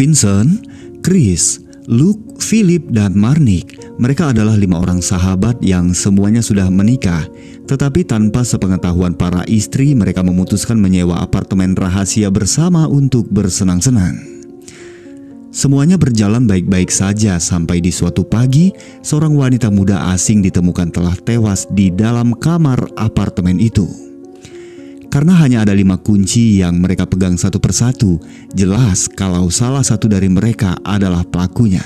Vincent, Chris, Luke, Philip, dan Marnik. Mereka adalah 5 orang sahabat yang semuanya sudah menikah. Tetapi tanpa sepengetahuan para istri, mereka memutuskan menyewa apartemen rahasia bersama untuk bersenang-senang. Semuanya berjalan baik-baik saja sampai di suatu pagi, seorang wanita muda asing ditemukan telah tewas di dalam kamar apartemen itu. Karena hanya ada 5 kunci yang mereka pegang satu persatu, jelas kalau salah satu dari mereka adalah pelakunya.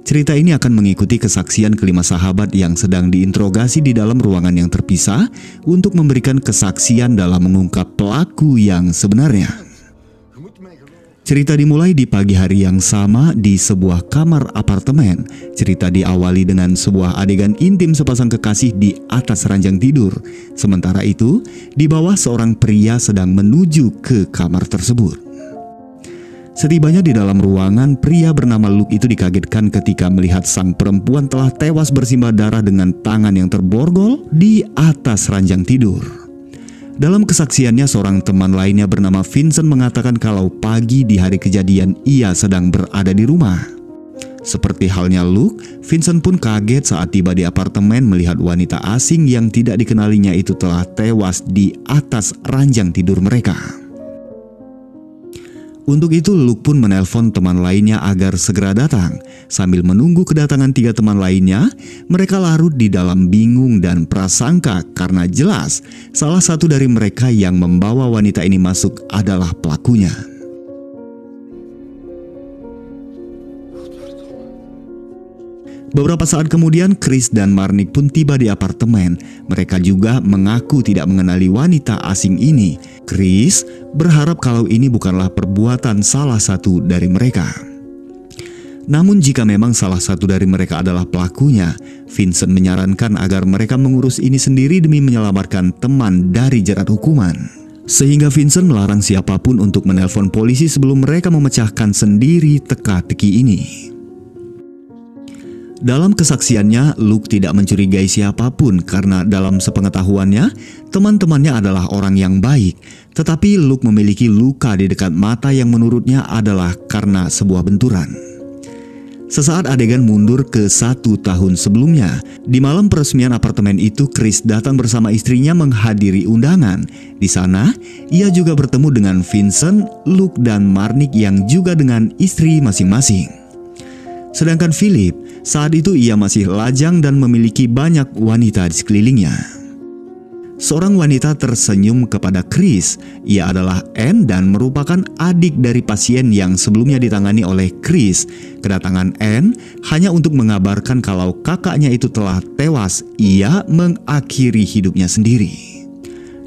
Cerita ini akan mengikuti kesaksian kelima sahabat yang sedang diinterogasi di dalam ruangan yang terpisah untuk memberikan kesaksian dalam mengungkap pelaku yang sebenarnya. Cerita dimulai di pagi hari yang sama di sebuah kamar apartemen. Cerita diawali dengan sebuah adegan intim sepasang kekasih di atas ranjang tidur. Sementara itu, di bawah seorang pria sedang menuju ke kamar tersebut. Setibanya di dalam ruangan, pria bernama Luke itu dikagetkan ketika melihat sang perempuan telah tewas bersimbah darah dengan tangan yang terborgol di atas ranjang tidur. Dalam kesaksiannya, seorang teman lainnya bernama Vincent mengatakan kalau pagi di hari kejadian ia sedang berada di rumah. Seperti halnya Luke, Vincent pun kaget saat tiba di apartemen melihat wanita asing yang tidak dikenalinya itu telah tewas di atas ranjang tidur mereka. Untuk itu Luke pun menelpon teman lainnya agar segera datang. Sambil menunggu kedatangan 3 teman lainnya, mereka larut di dalam bingung dan prasangka karena jelas salah satu dari mereka yang membawa wanita ini masuk adalah pelakunya. Beberapa saat kemudian, Chris dan Marnik pun tiba di apartemen. Mereka juga mengaku tidak mengenali wanita asing ini. Chris berharap kalau ini bukanlah perbuatan salah satu dari mereka. Namun jika memang salah satu dari mereka adalah pelakunya, Vincent menyarankan agar mereka mengurus ini sendiri demi menyelamatkan teman dari jerat hukuman. Sehingga Vincent melarang siapapun untuk menelpon polisi sebelum mereka memecahkan sendiri teka-teki ini. Dalam kesaksiannya, Luke tidak mencurigai siapapun karena dalam sepengetahuannya, teman-temannya adalah orang yang baik. Tetapi Luke memiliki luka di dekat mata yang menurutnya adalah karena sebuah benturan. Sesaat adegan mundur ke 1 tahun sebelumnya, di malam peresmian apartemen itu, Chris datang bersama istrinya menghadiri undangan. Di sana, ia juga bertemu dengan Vincent, Luke, dan Marnik yang juga dengan istri masing-masing. Sedangkan Philip, saat itu ia masih lajang dan memiliki banyak wanita di sekelilingnya. Seorang wanita tersenyum kepada Chris. Ia adalah Anne dan merupakan adik dari pasien yang sebelumnya ditangani oleh Chris. Kedatangan Anne hanya untuk mengabarkan kalau kakaknya itu telah tewas. Ia mengakhiri hidupnya sendiri.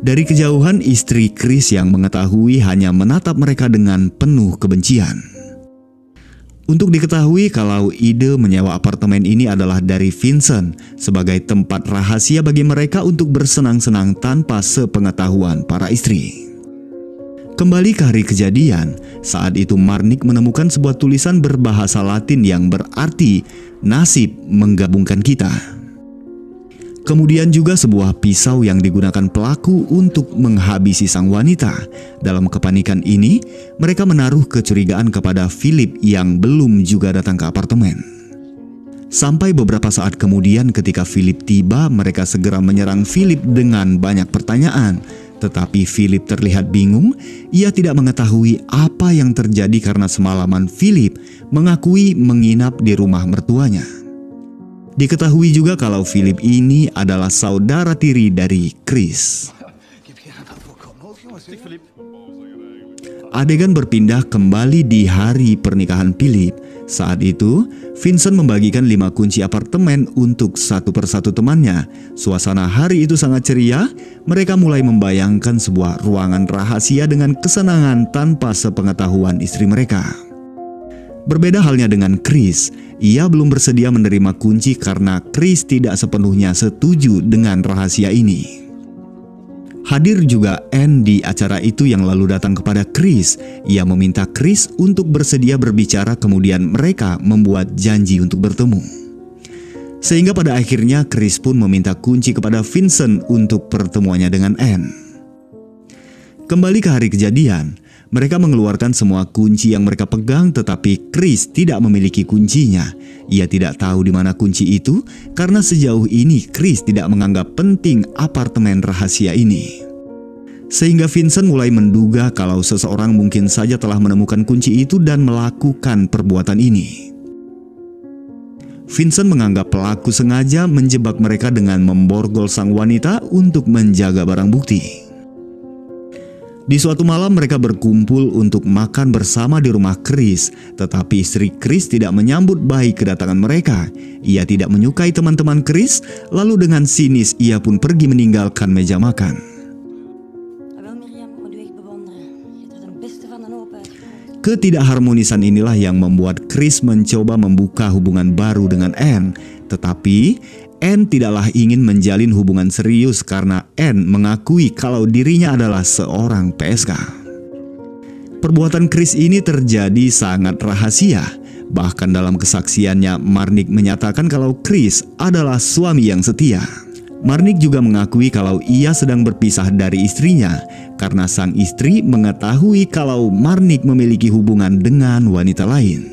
Dari kejauhan, istri Chris yang mengetahui hanya menatap mereka dengan penuh kebencian. Untuk diketahui kalau ide menyewa apartemen ini adalah dari Vincent sebagai tempat rahasia bagi mereka untuk bersenang-senang tanpa sepengetahuan para istri. Kembali ke hari kejadian, saat itu Marnik menemukan sebuah tulisan berbahasa Latin yang berarti nasib menggabungkan kita. Kemudian juga sebuah pisau yang digunakan pelaku untuk menghabisi sang wanita. Dalam kepanikan ini, mereka menaruh kecurigaan kepada Philip yang belum juga datang ke apartemen. Sampai beberapa saat kemudian ketika Philip tiba, mereka segera menyerang Philip dengan banyak pertanyaan. Tetapi Philip terlihat bingung, ia tidak mengetahui apa yang terjadi karena semalaman Philip mengakui menginap di rumah mertuanya. Diketahui juga kalau Philip ini adalah saudara tiri dari Chris. Adegan berpindah kembali di hari pernikahan Philip. Saat itu, Vincent membagikan 5 kunci apartemen untuk satu persatu temannya. Suasana hari itu sangat ceria. Mereka mulai membayangkan sebuah ruangan rahasia dengan kesenangan tanpa sepengetahuan istri mereka. Berbeda halnya dengan Chris, ia belum bersedia menerima kunci karena Chris tidak sepenuhnya setuju dengan rahasia ini. Hadir juga Anne di acara itu yang lalu datang kepada Chris. Ia meminta Chris untuk bersedia berbicara, kemudian mereka membuat janji untuk bertemu. Sehingga pada akhirnya Chris pun meminta kunci kepada Vincent untuk pertemuannya dengan Anne. Kembali ke hari kejadian, mereka mengeluarkan semua kunci yang mereka pegang, tetapi Chris tidak memiliki kuncinya. Ia tidak tahu di mana kunci itu karena sejauh ini Chris tidak menganggap penting apartemen rahasia ini. Sehingga Vincent mulai menduga kalau seseorang mungkin saja telah menemukan kunci itu dan melakukan perbuatan ini. Vincent menganggap pelaku sengaja menjebak mereka dengan memborgol sang wanita untuk menjaga barang bukti. Di suatu malam mereka berkumpul untuk makan bersama di rumah Chris, tetapi istri Chris tidak menyambut baik kedatangan mereka. Ia tidak menyukai teman-teman Chris, lalu dengan sinis ia pun pergi meninggalkan meja makan. Ketidakharmonisan inilah yang membuat Chris mencoba membuka hubungan baru dengan Anne. Tetapi Anne tidaklah ingin menjalin hubungan serius karena Anne mengakui kalau dirinya adalah seorang PSK. Perbuatan Chris ini terjadi sangat rahasia. Bahkan dalam kesaksiannya, Marnik menyatakan kalau Chris adalah suami yang setia. Marnik juga mengakui kalau ia sedang berpisah dari istrinya karena sang istri mengetahui kalau Marnik memiliki hubungan dengan wanita lain.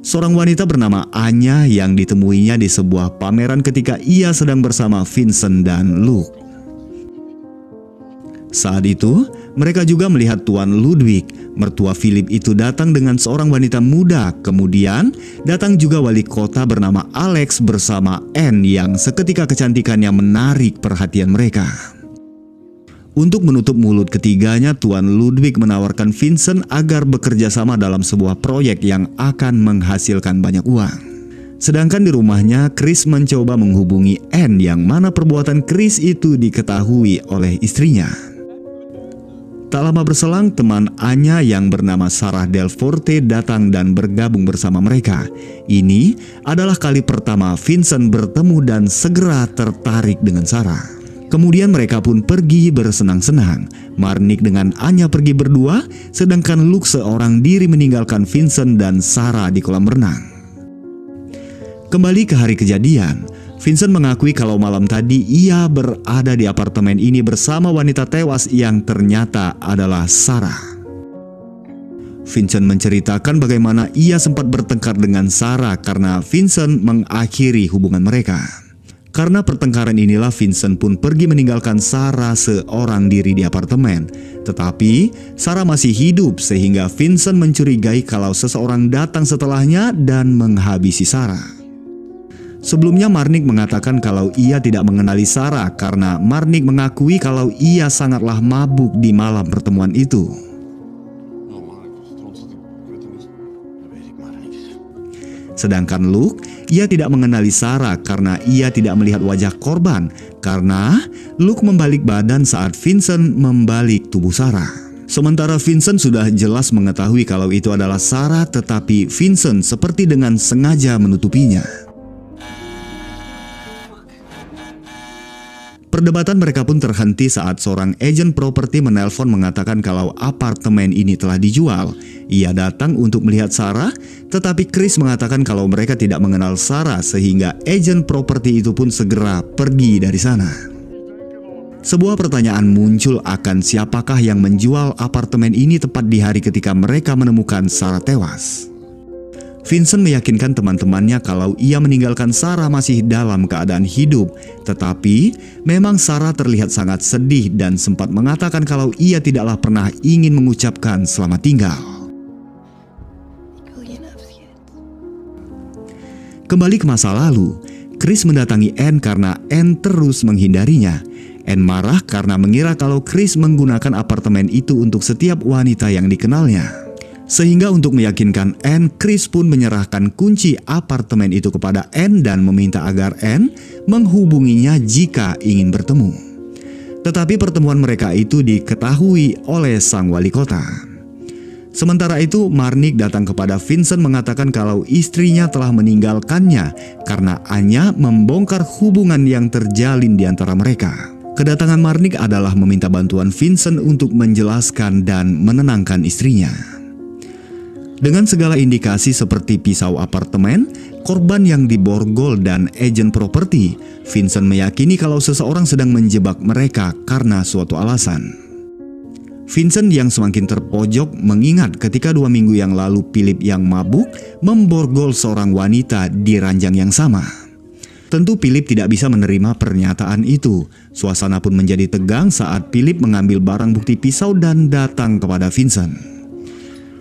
Seorang wanita bernama Anya yang ditemuinya di sebuah pameran ketika ia sedang bersama Vincent dan Luke. Saat itu, mereka juga melihat Tuan Ludwig, mertua Philip itu datang dengan seorang wanita muda. Kemudian, datang juga wali kota bernama Alex bersama Anne yang seketika kecantikannya menarik perhatian mereka. Untuk menutup mulut ketiganya, Tuan Ludwig menawarkan Vincent agar bekerja sama dalam sebuah proyek yang akan menghasilkan banyak uang. Sedangkan di rumahnya, Chris mencoba menghubungi Anne yang mana perbuatan Chris itu diketahui oleh istrinya. Tak lama berselang, teman Anya yang bernama Sarah Delforte datang dan bergabung bersama mereka. Ini adalah kali pertama Vincent bertemu dan segera tertarik dengan Sarah. Kemudian mereka pun pergi bersenang-senang. Marnik dengan Anya pergi berdua, sedangkan Luke seorang diri meninggalkan Vincent dan Sarah di kolam renang. Kembali ke hari kejadian, Vincent mengakui kalau malam tadi ia berada di apartemen ini bersama wanita tewas yang ternyata adalah Sarah. Vincent menceritakan bagaimana ia sempat bertengkar dengan Sarah karena Vincent mengakhiri hubungan mereka. Karena pertengkaran inilah Vincent pun pergi meninggalkan Sarah seorang diri di apartemen. Tetapi Sarah masih hidup sehingga Vincent mencurigai kalau seseorang datang setelahnya dan menghabisi Sarah. Sebelumnya Marnik mengatakan kalau ia tidak mengenali Sarah karena Marnik mengakui kalau ia sangatlah mabuk di malam pertemuan itu. Sedangkan Luke, ia tidak mengenali Sarah karena ia tidak melihat wajah korban karena Luke membalik badan saat Vincent membalik tubuh Sarah. Sementara Vincent sudah jelas mengetahui kalau itu adalah Sarah, tetapi Vincent seperti dengan sengaja menutupinya. Perdebatan mereka pun terhenti saat seorang agen properti menelpon mengatakan kalau apartemen ini telah dijual. Ia datang untuk melihat Sarah, tetapi Chris mengatakan kalau mereka tidak mengenal Sarah sehingga agen properti itu pun segera pergi dari sana. Sebuah pertanyaan muncul akan siapakah yang menjual apartemen ini tepat di hari ketika mereka menemukan Sarah tewas. Vincent meyakinkan teman-temannya kalau ia meninggalkan Sarah masih dalam keadaan hidup. Tetapi memang Sarah terlihat sangat sedih dan sempat mengatakan kalau ia tidaklah pernah ingin mengucapkan selamat tinggal. Kembali ke masa lalu, Chris mendatangi Anne karena Anne terus menghindarinya. Anne marah karena mengira kalau Chris menggunakan apartemen itu untuk setiap wanita yang dikenalnya. Sehingga untuk meyakinkan Anne, Chris pun menyerahkan kunci apartemen itu kepada Anne dan meminta agar Anne menghubunginya jika ingin bertemu. Tetapi pertemuan mereka itu diketahui oleh sang wali kota. Sementara itu, Marnik datang kepada Vincent mengatakan kalau istrinya telah meninggalkannya karena Anya membongkar hubungan yang terjalin di antara mereka. Kedatangan Marnik adalah meminta bantuan Vincent untuk menjelaskan dan menenangkan istrinya. Dengan segala indikasi seperti pisau apartemen, korban yang diborgol dan agen properti, Vincent meyakini kalau seseorang sedang menjebak mereka karena suatu alasan. Vincent yang semakin terpojok mengingat ketika 2 minggu yang lalu Philip yang mabuk memborgol seorang wanita di ranjang yang sama. Tentu Philip tidak bisa menerima pernyataan itu. Suasana pun menjadi tegang saat Philip mengambil barang bukti pisau dan datang kepada Vincent.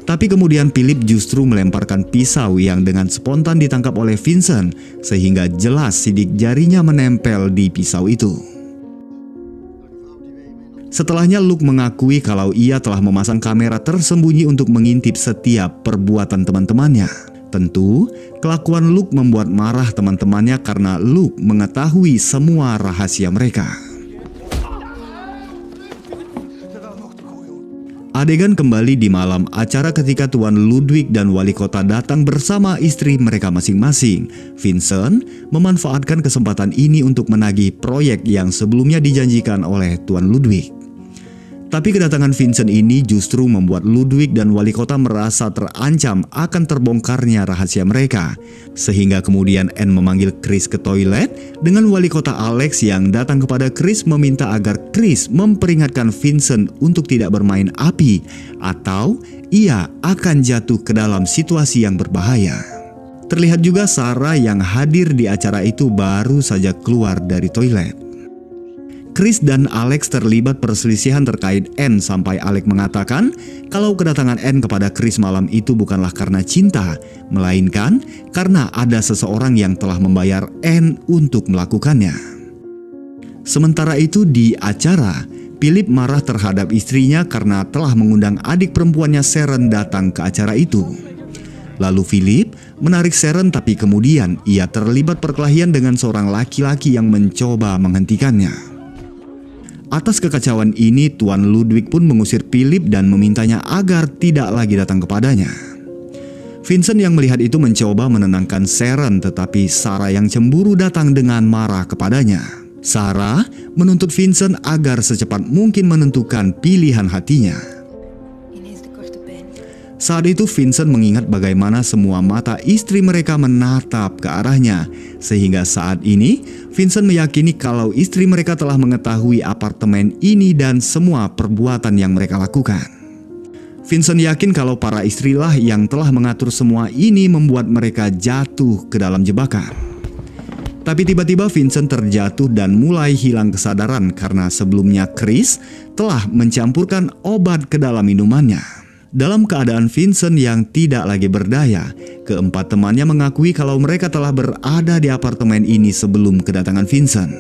Tapi kemudian Philip justru melemparkan pisau yang dengan spontan ditangkap oleh Vincent sehingga jelas sidik jarinya menempel di pisau itu. Setelahnya Luke mengakui kalau ia telah memasang kamera tersembunyi untuk mengintip setiap perbuatan teman-temannya. Tentu, kelakuan Luke membuat marah teman-temannya karena Luke mengetahui semua rahasia mereka. Adegan kembali di malam acara ketika Tuan Ludwig dan wali kota datang bersama istri mereka masing-masing. Vincent memanfaatkan kesempatan ini untuk menagih proyek yang sebelumnya dijanjikan oleh Tuan Ludwig. Tapi kedatangan Vincent ini justru membuat Ludwig dan wali kota merasa terancam akan terbongkarnya rahasia mereka. Sehingga kemudian Anne memanggil Chris ke toilet dengan wali kota Alex yang datang kepada Chris meminta agar Chris memperingatkan Vincent untuk tidak bermain api atau ia akan jatuh ke dalam situasi yang berbahaya. Terlihat juga Sarah yang hadir di acara itu baru saja keluar dari toilet. Chris dan Alex terlibat perselisihan terkait Anne sampai Alex mengatakan kalau kedatangan Anne kepada Chris malam itu bukanlah karena cinta, melainkan karena ada seseorang yang telah membayar Anne untuk melakukannya. Sementara itu di acara, Philip marah terhadap istrinya karena telah mengundang adik perempuannya Sharon datang ke acara itu. Lalu Philip menarik Sharon tapi kemudian ia terlibat perkelahian dengan seorang laki-laki yang mencoba menghentikannya. Atas kekacauan ini, Tuan Ludwig pun mengusir Philip dan memintanya agar tidak lagi datang kepadanya. Vincent yang melihat itu mencoba menenangkan Sharon, tetapi Sarah yang cemburu datang dengan marah kepadanya. Sarah menuntut Vincent agar secepat mungkin menentukan pilihan hatinya. Saat itu Vincent mengingat bagaimana semua mata istri mereka menatap ke arahnya. Sehingga saat ini Vincent meyakini kalau istri mereka telah mengetahui apartemen ini dan semua perbuatan yang mereka lakukan. Vincent yakin kalau para istrilah yang telah mengatur semua ini membuat mereka jatuh ke dalam jebakan. Tapi tiba-tiba Vincent terjatuh dan mulai hilang kesadaran karena sebelumnya Chris telah mencampurkan obat ke dalam minumannya. Dalam keadaan Vincent yang tidak lagi berdaya, keempat temannya mengakui kalau mereka telah berada di apartemen ini sebelum kedatangan Vincent.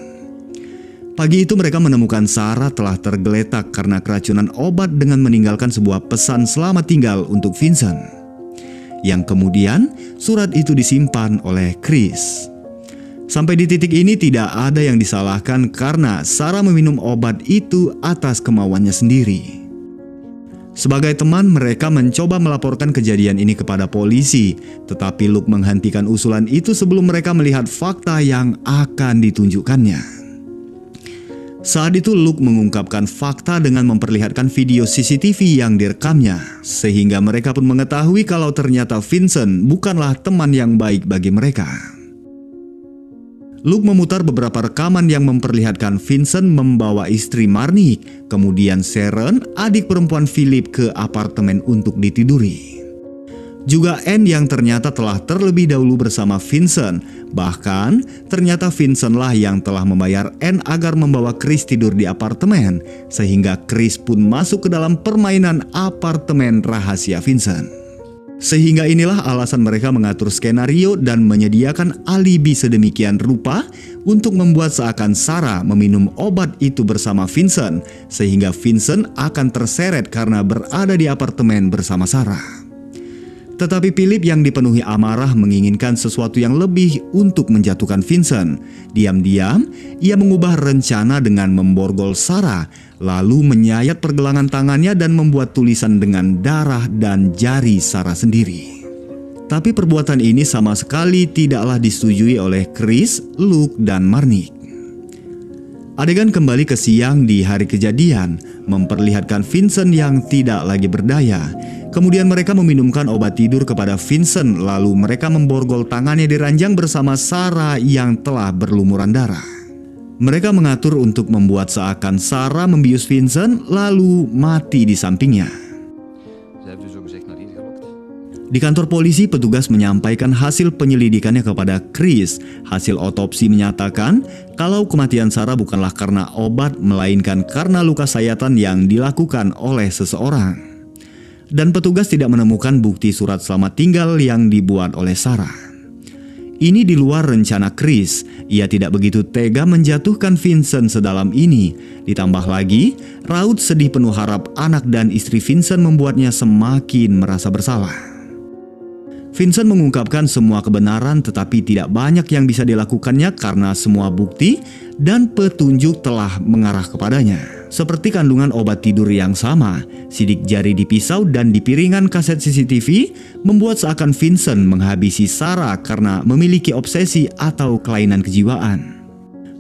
Pagi itu mereka menemukan Sarah telah tergeletak karena keracunan obat dengan meninggalkan sebuah pesan selamat tinggal untuk Vincent. Yang kemudian surat itu disimpan oleh Chris. Sampai di titik ini tidak ada yang disalahkan karena Sarah meminum obat itu atas kemauannya sendiri. Sebagai teman, mereka mencoba melaporkan kejadian ini kepada polisi, tetapi Luke menghentikan usulan itu sebelum mereka melihat fakta yang akan ditunjukkannya. Saat itu Luke mengungkapkan fakta dengan memperlihatkan video CCTV yang direkamnya, sehingga mereka pun mengetahui kalau ternyata Vincent bukanlah teman yang baik bagi mereka. Luke memutar beberapa rekaman yang memperlihatkan Vincent membawa istri Marnik, kemudian Sharon, adik perempuan Philip, ke apartemen untuk ditiduri. Juga Anne yang ternyata telah terlebih dahulu bersama Vincent. Bahkan ternyata Vincentlah yang telah membayar Anne agar membawa Chris tidur di apartemen, sehingga Chris pun masuk ke dalam permainan apartemen rahasia Vincent. Sehingga inilah alasan mereka mengatur skenario dan menyediakan alibi sedemikian rupa untuk membuat seakan Sarah meminum obat itu bersama Vincent, sehingga Vincent akan terseret karena berada di apartemen bersama Sarah. Tetapi Philip yang dipenuhi amarah menginginkan sesuatu yang lebih untuk menjatuhkan Vincent. Diam-diam, ia mengubah rencana dengan memborgol Sarah, lalu menyayat pergelangan tangannya dan membuat tulisan dengan darah dan jari Sarah sendiri. Tapi perbuatan ini sama sekali tidaklah disetujui oleh Chris, Luke, dan Marnik. Adegan kembali ke siang di hari kejadian memperlihatkan Vincent yang tidak lagi berdaya. Kemudian mereka meminumkan obat tidur kepada Vincent, lalu mereka memborgol tangannya di ranjang bersama Sarah yang telah berlumuran darah. Mereka mengatur untuk membuat seakan Sarah membius Vincent lalu mati di sampingnya. Di kantor polisi, petugas menyampaikan hasil penyelidikannya kepada Chris. Hasil otopsi menyatakan kalau kematian Sarah bukanlah karena obat, melainkan karena luka sayatan yang dilakukan oleh seseorang. Dan petugas tidak menemukan bukti surat selamat tinggal yang dibuat oleh Sarah. Ini di luar rencana Chris. Ia tidak begitu tega menjatuhkan Vincent sedalam ini. Ditambah lagi, raut sedih penuh harap anak dan istri Vincent membuatnya semakin merasa bersalah. Vincent mengungkapkan semua kebenaran, tetapi tidak banyak yang bisa dilakukannya karena semua bukti dan petunjuk telah mengarah kepadanya. Seperti kandungan obat tidur yang sama, sidik jari di pisau dan di piringan kaset CCTV membuat seakan Vincent menghabisi Sarah karena memiliki obsesi atau kelainan kejiwaan.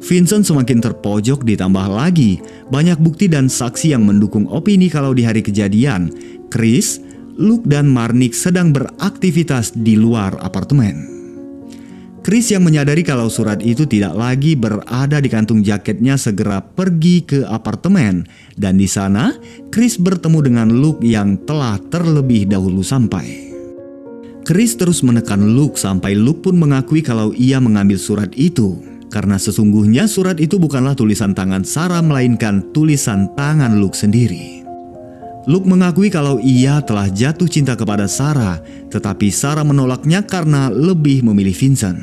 Vincent semakin terpojok, ditambah lagi banyak bukti dan saksi yang mendukung opini kalau di hari kejadian, Chris, Luke dan Marnik sedang beraktivitas di luar apartemen. Chris yang menyadari kalau surat itu tidak lagi berada di kantung jaketnya segera pergi ke apartemen, dan di sana Chris bertemu dengan Luke yang telah terlebih dahulu sampai. Chris terus menekan Luke sampai Luke pun mengakui kalau ia mengambil surat itu, karena sesungguhnya surat itu bukanlah tulisan tangan Sarah melainkan tulisan tangan Luke sendiri. Luke mengakui kalau ia telah jatuh cinta kepada Sarah, tetapi Sarah menolaknya karena lebih memilih Vincent.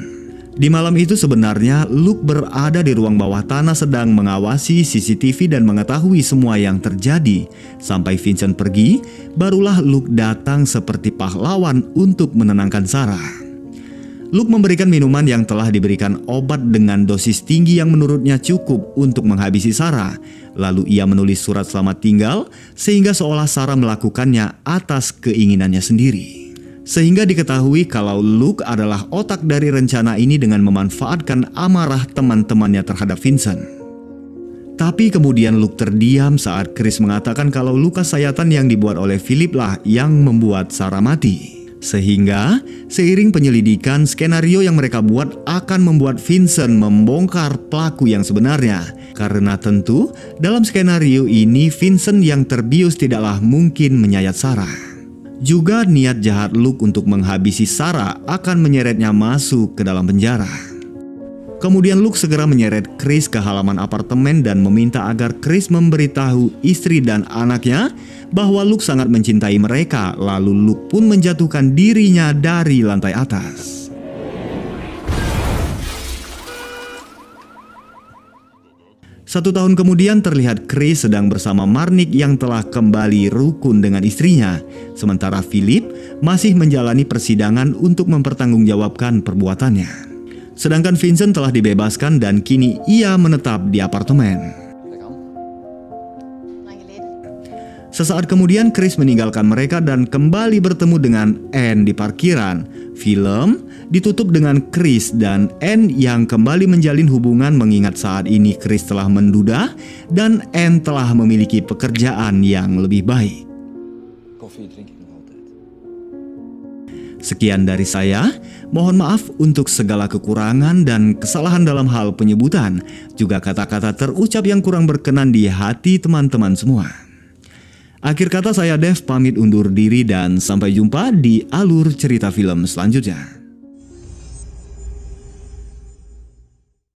Di malam itu sebenarnya Luke berada di ruang bawah tanah sedang mengawasi CCTV dan mengetahui semua yang terjadi. Sampai Vincent pergi, barulah Luke datang seperti pahlawan untuk menenangkan Sarah. Luke memberikan minuman yang telah diberikan obat dengan dosis tinggi yang menurutnya cukup untuk menghabisi Sarah. Lalu ia menulis surat selamat tinggal sehingga seolah Sarah melakukannya atas keinginannya sendiri. Sehingga diketahui kalau Luke adalah otak dari rencana ini dengan memanfaatkan amarah teman-temannya terhadap Vincent. Tapi kemudian Luke terdiam saat Chris mengatakan kalau luka sayatan yang dibuat oleh Philip lah yang membuat Sarah mati. Sehingga seiring penyelidikan, skenario yang mereka buat akan membuat Vincent membongkar pelaku yang sebenarnya. Karena tentu dalam skenario ini Vincent yang terbius tidaklah mungkin menyayat Sarah. Juga niat jahat Luke untuk menghabisi Sarah akan menyeretnya masuk ke dalam penjara. Kemudian Luke segera menyeret Chris ke halaman apartemen dan meminta agar Chris memberitahu istri dan anaknya bahwa Luke sangat mencintai mereka. Lalu Luke pun menjatuhkan dirinya dari lantai atas. Satu tahun kemudian terlihat Chris sedang bersama Marnik yang telah kembali rukun dengan istrinya. Sementara Philip masih menjalani persidangan untuk mempertanggungjawabkan perbuatannya. Sedangkan Vincent telah dibebaskan dan kini ia menetap di apartemen. Sesaat kemudian Chris meninggalkan mereka dan kembali bertemu dengan Anne di parkiran. Film ditutup dengan Chris dan Anne yang kembali menjalin hubungan mengingat saat ini Chris telah menduda dan Anne telah memiliki pekerjaan yang lebih baik. Sekian dari saya, mohon maaf untuk segala kekurangan dan kesalahan dalam hal penyebutan, juga kata-kata terucap yang kurang berkenan di hati teman-teman semua. Akhir kata saya Dev pamit undur diri dan sampai jumpa di alur cerita film selanjutnya.